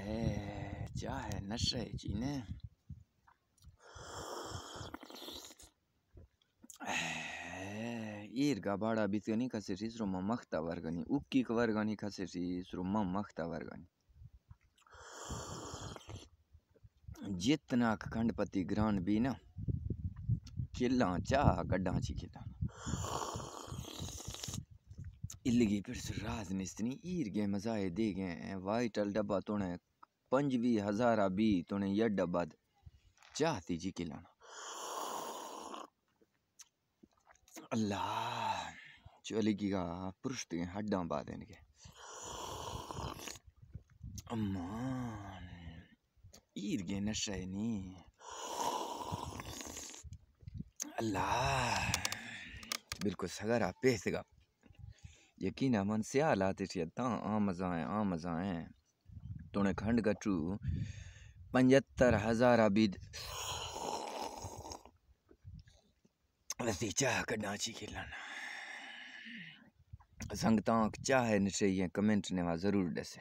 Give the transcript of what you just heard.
है क्या है नशे चीने ईरगा बाड़ा बितगनी खसेसी श्रुम मख्ता वर्गनी उक्की वर्गनी खसेसी श्रुम मख्ता वर्गनी जितना खंडपति ग्रान भी ना किला चा गड्ढा ची किला इल्लगी फिर राजनिस्तनी ईर गे मजाए दे गए वाइटल डब्बा तोने 25,000 बी तोने ये डब्बा चाहती जी किलाना अल्लाह चली का पुरुष के हड्डा बाद इनके अम्मान ईर गे नशे नी अल्लाह बिल्कुल सगरा पेसगा यकीन मन से आलाते थे ता आ मजाए तोने खंड गटू 75,000 बिद वैसे चाह करना चाहिए लाना संगतांक चाहे नशे कमेंट ने जरूर दसे।